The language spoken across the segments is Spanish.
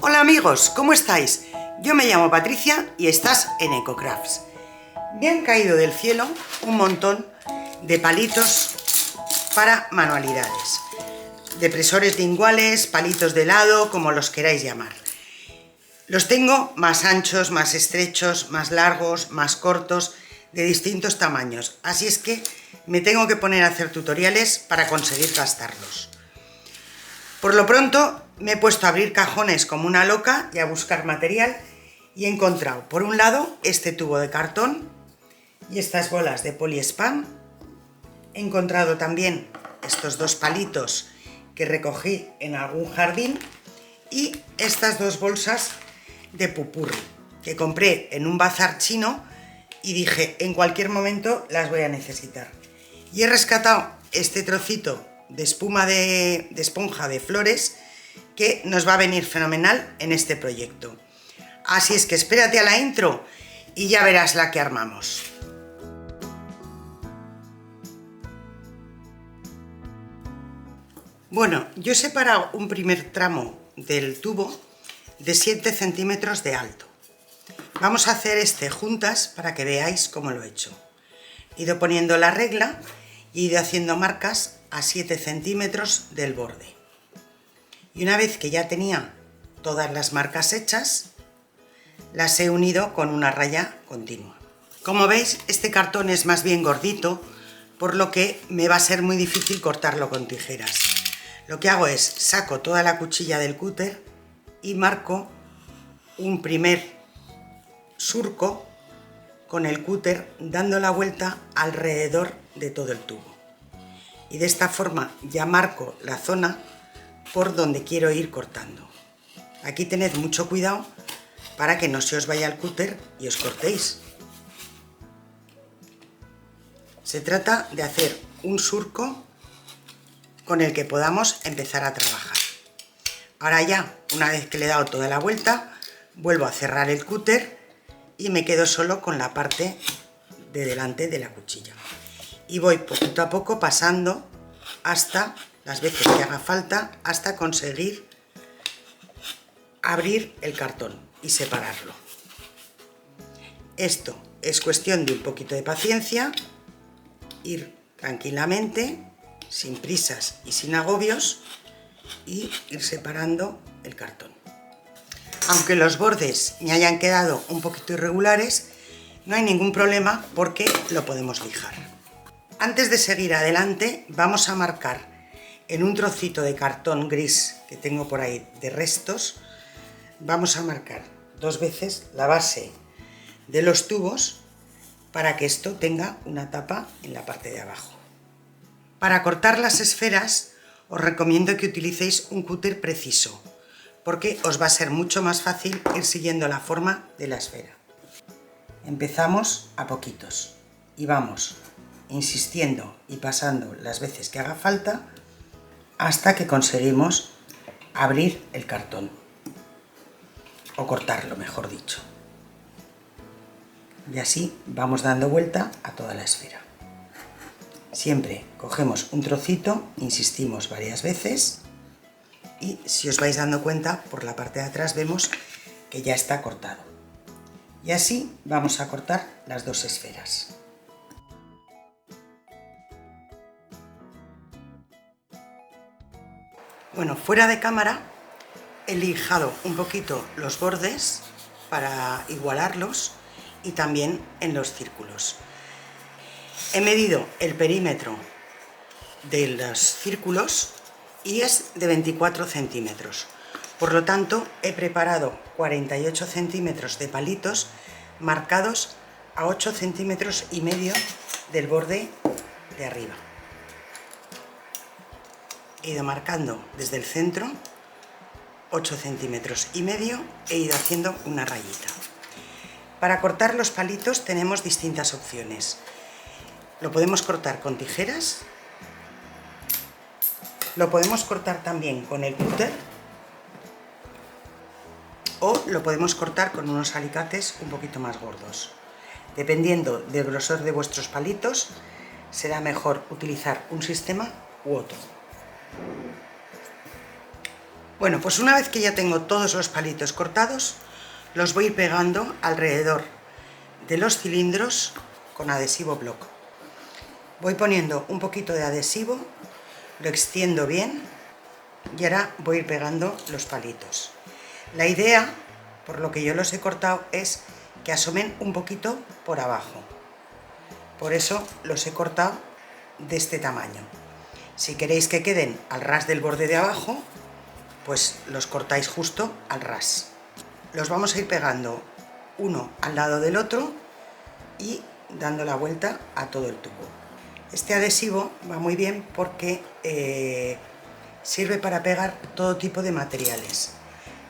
Hola amigos, ¿cómo estáis? Yo me llamo Patricia y estás en Ecocrafts. Me han caído del cielo un montón de palitos para manualidades. Depresores linguales, palitos de helado, como los queráis llamar. Los tengo más anchos, más estrechos, más largos, más cortos, de distintos tamaños. Así es que me tengo que poner a hacer tutoriales para conseguir gastarlos. Por lo pronto me he puesto a abrir cajones como una loca y a buscar material y he encontrado por un lado este tubo de cartón y estas bolas de poliespán. He encontrado también estos dos palitos que recogí en algún jardín y estas dos bolsas de pupurri que compré en un bazar chino y dije en cualquier momento las voy a necesitar. Y he rescatado este trocito de espuma de esponja de flores que nos va a venir fenomenal en este proyecto. Así es que espérate a la intro y ya verás la que armamos. Bueno, yo he separado un primer tramo del tubo de 7 centímetros de alto. Vamos a hacer este juntas para que veáis cómo lo he hecho. He ido poniendo la regla y he ido haciendo marcas a 7 centímetros del borde. Y una vez que ya tenía todas las marcas hechas, las he unido con una raya continua. Como veis, este cartón es más bien gordito, por lo que me va a ser muy difícil cortarlo con tijeras. Lo que hago es saco toda la cuchilla del cúter y marco un primer surco con el cúter dando la vuelta alrededor de todo el tubo. Y de esta forma ya marco la zona por donde quiero ir cortando. Aquí tened mucho cuidado para que no se os vaya el cúter y os cortéis. Se trata de hacer un surco con el que podamos empezar a trabajar. Ahora ya, una vez que le he dado toda la vuelta, vuelvo a cerrar el cúter y me quedo solo con la parte de delante de la cuchilla. Y voy poquito a poco pasando hasta las veces que haga falta, hasta conseguir abrir el cartón y separarlo. Esto es cuestión de un poquito de paciencia, ir tranquilamente, sin prisas y sin agobios, y ir separando el cartón. Aunque los bordes me hayan quedado un poquito irregulares, no hay ningún problema porque lo podemos lijar. Antes de seguir adelante, vamos a marcar en un trocito de cartón gris que tengo por ahí de restos, vamos a marcar 2 veces la base de los tubos para que esto tenga una tapa en la parte de abajo. Para cortar las esferas os recomiendo que utilicéis un cúter preciso, porque os va a ser mucho más fácil ir siguiendo la forma de la esfera. Empezamos a poquitos y vamos insistiendo y pasando las veces que haga falta hasta que conseguimos abrir el cartón, o cortarlo, mejor dicho. Y así vamos dando vuelta a toda la esfera. Siempre cogemos un trocito, insistimos varias veces y si os vais dando cuenta, por la parte de atrás vemos que ya está cortado. Y así vamos a cortar las 2 esferas. Bueno, fuera de cámara he lijado un poquito los bordes para igualarlos y también en los círculos. He medido el perímetro de los círculos y es de 24 centímetros. Por lo tanto, he preparado 48 centímetros de palitos marcados a 8 centímetros y medio del borde de arriba. He ido marcando desde el centro 8 centímetros y medio, he ido haciendo una rayita. Para cortar los palitos tenemos distintas opciones. Lo podemos cortar con tijeras, lo podemos cortar también con el cúter o lo podemos cortar con unos alicates un poquito más gordos. Dependiendo del grosor de vuestros palitos, será mejor utilizar un sistema u otro. Bueno, pues una vez que ya tengo todos los palitos cortados, los voy a ir pegando alrededor de los cilindros con adhesivo block. Voy poniendo un poquito de adhesivo, lo extiendo bien y ahora voy a ir pegando los palitos. La idea, por lo que yo los he cortado, es que asomen un poquito por abajo. Por eso los he cortado de este tamaño. Si queréis que queden al ras del borde de abajo, pues los cortáis justo al ras. Los vamos a ir pegando uno al lado del otro y dando la vuelta a todo el tubo. Este adhesivo va muy bien porque sirve para pegar todo tipo de materiales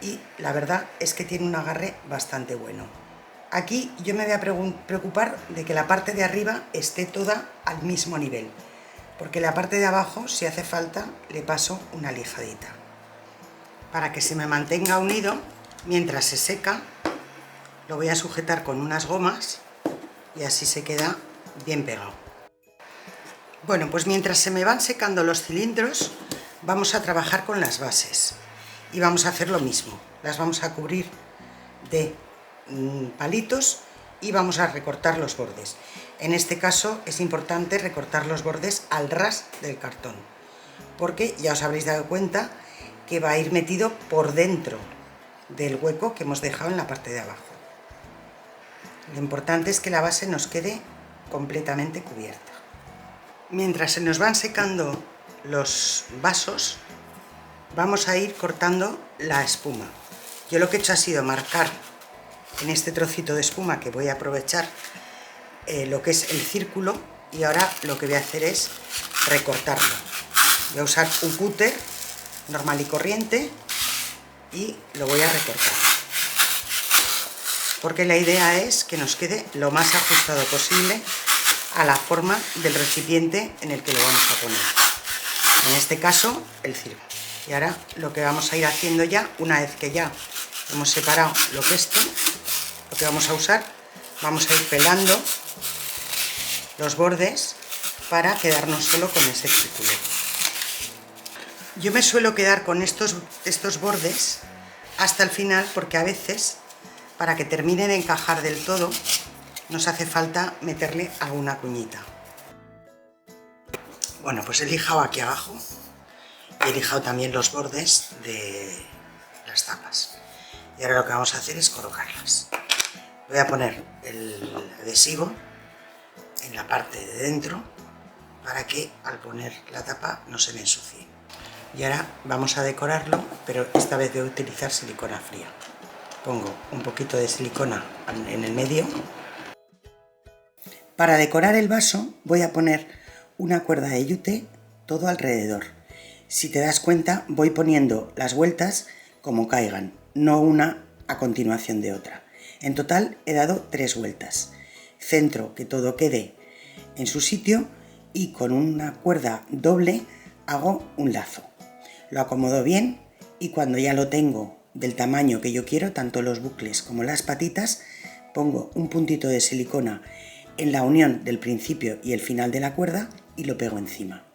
y la verdad es que tiene un agarre bastante bueno. Aquí yo me voy a preocupar de que la parte de arriba esté toda al mismo nivel, porque la parte de abajo, si hace falta, le paso una lijadita para que se me mantenga unido. Mientras se seca, lo voy a sujetar con unas gomas y así se queda bien pegado. Bueno, pues mientras se me van secando los cilindros, vamos a trabajar con las bases y vamos a hacer lo mismo. Las vamos a cubrir de palitos y vamos a recortar los bordes. En este caso es importante recortar los bordes al ras del cartón, porque ya os habréis dado cuenta que va a ir metido por dentro del hueco que hemos dejado en la parte de abajo. Lo importante es que la base nos quede completamente cubierta. Mientras se nos van secando los vasos, vamos a ir cortando la espuma. Yo lo que he hecho ha sido marcar en este trocito de espuma, que voy a aprovechar lo que es el círculo, y ahora lo que voy a hacer es recortarlo. Voy a usar un cúter normal y corriente y lo voy a recortar, porque la idea es que nos quede lo más ajustado posible a la forma del recipiente en el que lo vamos a poner, en este caso el círculo. Y ahora lo que vamos a ir haciendo ya, una vez que ya hemos separado lo que vamos a usar, vamos a ir pelando los bordes para quedarnos solo con ese círculo. Yo me suelo quedar con estos bordes hasta el final, porque a veces, para que termine de encajar del todo, nos hace falta meterle alguna cuñita. Bueno, pues he lijado aquí abajo y he lijado también los bordes de las tapas. Y ahora lo que vamos a hacer es colocarlas. Voy a poner el adhesivo en la parte de dentro para que al poner la tapa no se me ensucie. Y ahora vamos a decorarlo, pero esta vez voy a utilizar silicona fría. Pongo un poquito de silicona en el medio. Para decorar el vaso voy a poner una cuerda de yute todo alrededor. Si te das cuenta, voy poniendo las vueltas como caigan, no una a continuación de otra. En total he dado 3 vueltas. Centro que todo quede en su sitio y con una cuerda doble hago un lazo. Lo acomodo bien y cuando ya lo tengo del tamaño que yo quiero, tanto los bucles como las patitas, pongo un puntito de silicona en la unión del principio y el final de la cuerda y lo pego encima.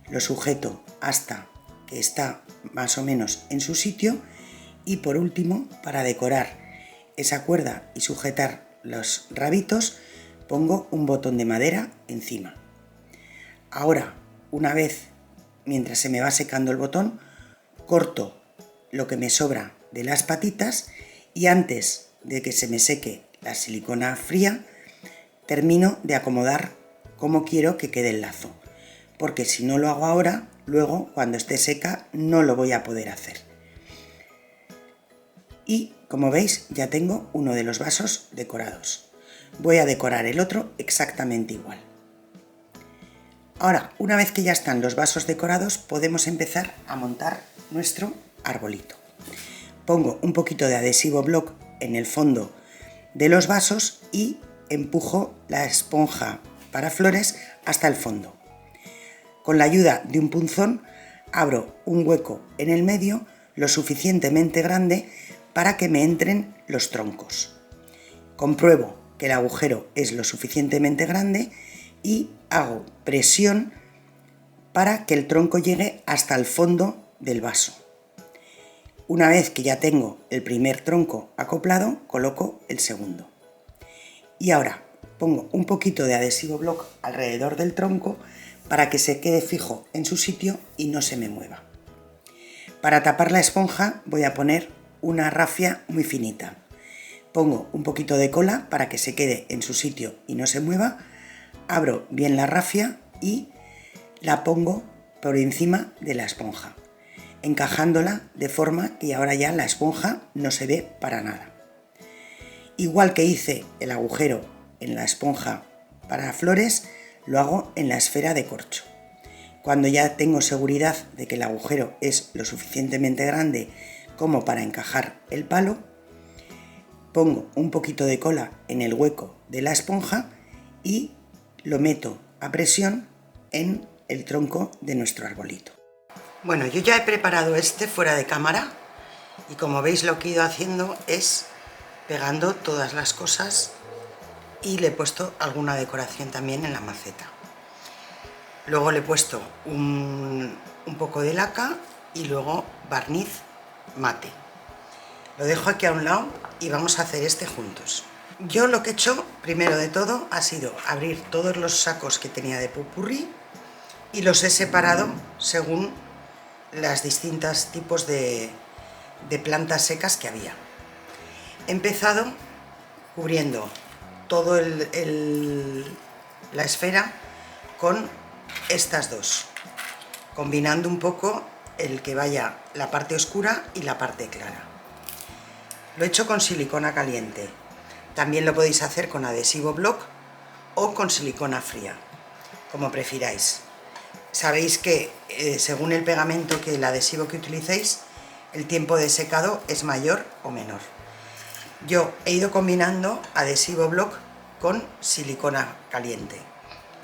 Lo sujeto hasta que está más o menos en su sitio y por último, para decorar esa cuerda y sujetar los rabitos, pongo un botón de madera encima. Ahora, una vez, mientras se me va secando el botón, corto lo que me sobra de las patitas y antes de que se me seque la silicona fría, termino de acomodar como quiero que quede el lazo, porque si no lo hago ahora, luego cuando esté seca no lo voy a poder hacer. Y como veis, ya tengo uno de los vasos decorados. Voy a decorar el otro exactamente igual. Ahora, una vez que ya están los vasos decorados, podemos empezar a montar nuestro arbolito. Pongo un poquito de adhesivo block en el fondo de los vasos y empujo la esponja para flores hasta el fondo. Con la ayuda de un punzón abro un hueco en el medio lo suficientemente grande para que me entren los troncos. Compruebo que el agujero es lo suficientemente grande y hago presión para que el tronco llegue hasta el fondo del vaso. Una vez que ya tengo el primer tronco acoplado, coloco el segundo. Y ahora pongo un poquito de adhesivo block alrededor del tronco para que se quede fijo en su sitio y no se me mueva. Para tapar la esponja voy a poner una rafia muy finita. Pongo un poquito de cola para que se quede en su sitio y no se mueva. Abro bien la rafia y la pongo por encima de la esponja, encajándola de forma que ahora ya la esponja no se ve para nada. Igual que hice el agujero en la esponja para flores, lo hago en la esfera de corcho. Cuando ya tengo seguridad de que el agujero es lo suficientemente grande como para encajar el palo, pongo un poquito de cola en el hueco de la esponja y lo meto a presión en el tronco de nuestro arbolito. Bueno, yo ya he preparado este fuera de cámara y como veis lo que he ido haciendo es pegando todas las cosas y le he puesto alguna decoración también en la maceta. Luego le he puesto un poco de laca y luego barniz mate. Lo dejo aquí a un lado y vamos a hacer este juntos. Yo lo que he hecho primero de todo ha sido abrir todos los sacos que tenía de popurrí y los he separado según las distintos tipos de plantas secas que había. He empezado cubriendo todo la esfera con estas dos, combinando un poco el que vaya la parte oscura y la parte clara. Lo he hecho con silicona caliente. También lo podéis hacer con adhesivo block o con silicona fría, como prefiráis. Sabéis que según el pegamento que el adhesivo que utilicéis, el tiempo de secado es mayor o menor. Yo he ido combinando adhesivo block con silicona caliente.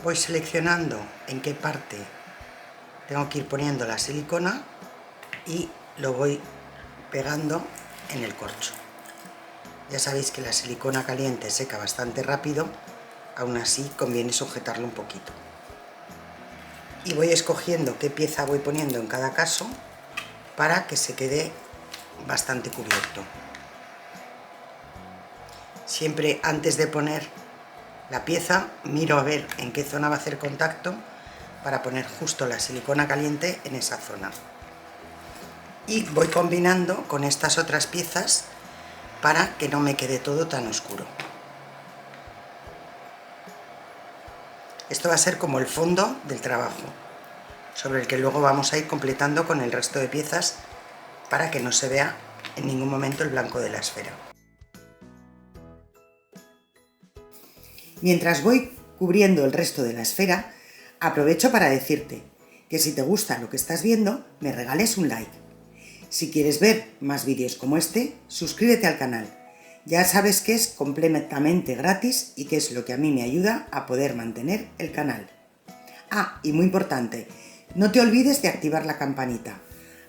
Voy seleccionando en qué parte tengo que ir poniendo la silicona y lo voy pegando en el corcho. Ya sabéis que la silicona caliente seca bastante rápido, aún así conviene sujetarlo un poquito. Y voy escogiendo qué pieza voy poniendo en cada caso para que se quede bastante cubierto. Siempre antes de poner la pieza miro a ver en qué zona va a hacer contacto para poner justo la silicona caliente en esa zona. Y voy combinando con estas otras piezas para que no me quede todo tan oscuro. Esto va a ser como el fondo del trabajo, sobre el que luego vamos a ir completando con el resto de piezas para que no se vea en ningún momento el blanco de la esfera. Mientras voy cubriendo el resto de la esfera, aprovecho para decirte que si te gusta lo que estás viendo, me regales un like. Si quieres ver más vídeos como este, suscríbete al canal. Ya sabes que es completamente gratis y que es lo que a mí me ayuda a poder mantener el canal. Ah, y muy importante, no te olvides de activar la campanita.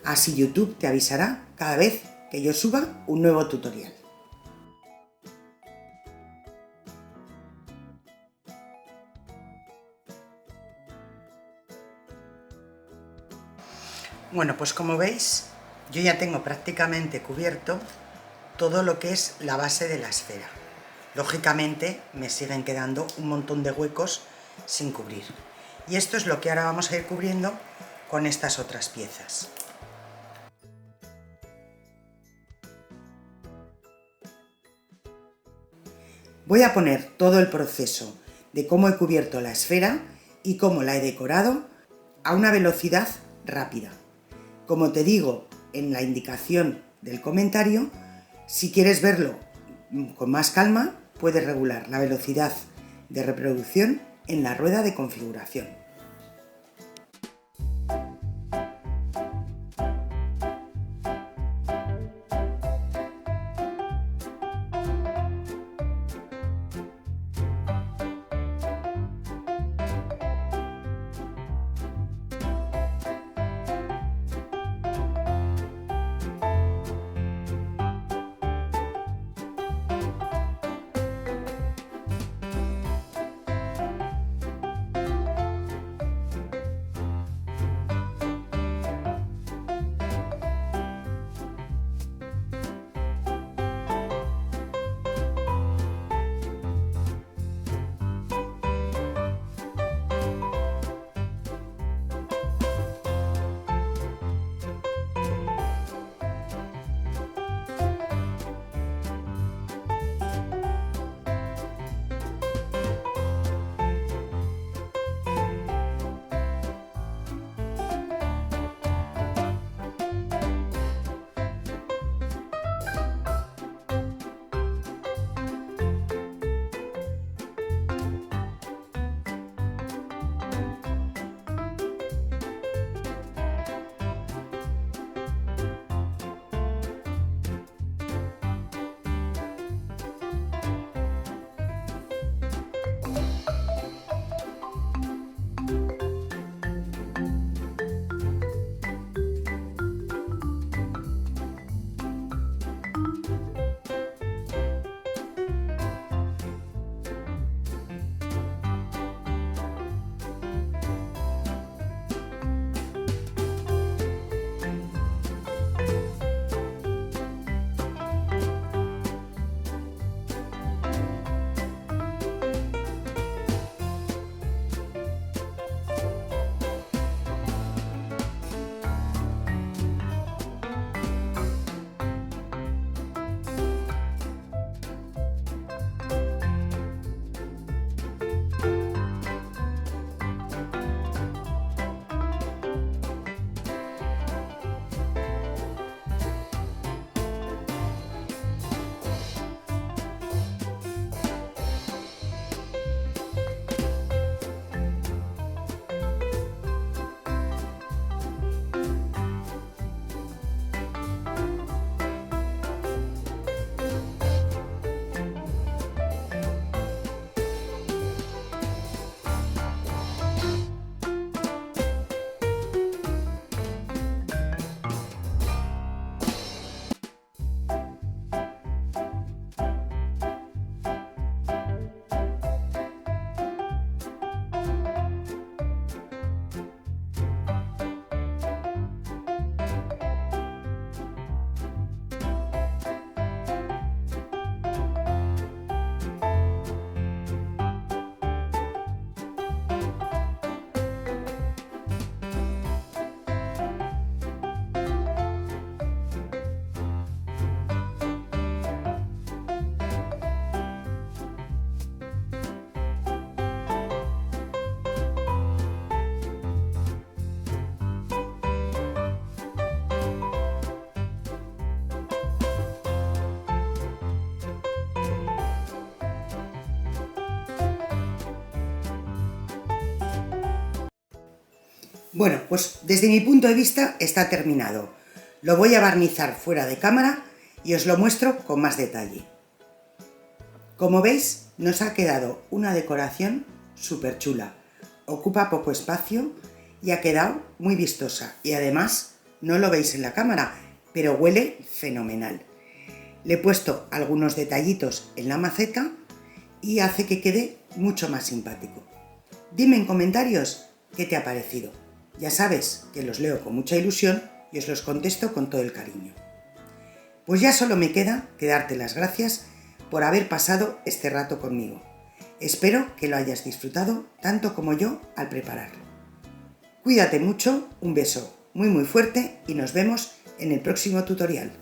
Así YouTube te avisará cada vez que yo suba un nuevo tutorial. Bueno, pues como veis, yo ya tengo prácticamente cubierto todo lo que es la base de la esfera. Lógicamente me siguen quedando un montón de huecos sin cubrir. Y esto es lo que ahora vamos a ir cubriendo con estas otras piezas. Voy a poner todo el proceso de cómo he cubierto la esfera y cómo la he decorado a una velocidad rápida. Como te digo en la indicación del comentario, si quieres verlo con más calma, puedes regular la velocidad de reproducción en la rueda de configuración. Bueno, pues desde mi punto de vista está terminado. Lo voy a barnizar fuera de cámara y os lo muestro con más detalle. Como veis, nos ha quedado una decoración súper chula. Ocupa poco espacio y ha quedado muy vistosa. Y además, no lo veis en la cámara, pero huele fenomenal. Le he puesto algunos detallitos en la maceta y hace que quede mucho más simpático. Dime en comentarios qué te ha parecido. Ya sabes que los leo con mucha ilusión y os los contesto con todo el cariño. Pues ya solo me queda que darte las gracias por haber pasado este rato conmigo. Espero que lo hayas disfrutado tanto como yo al prepararlo. Cuídate mucho, un beso muy fuerte y nos vemos en el próximo tutorial.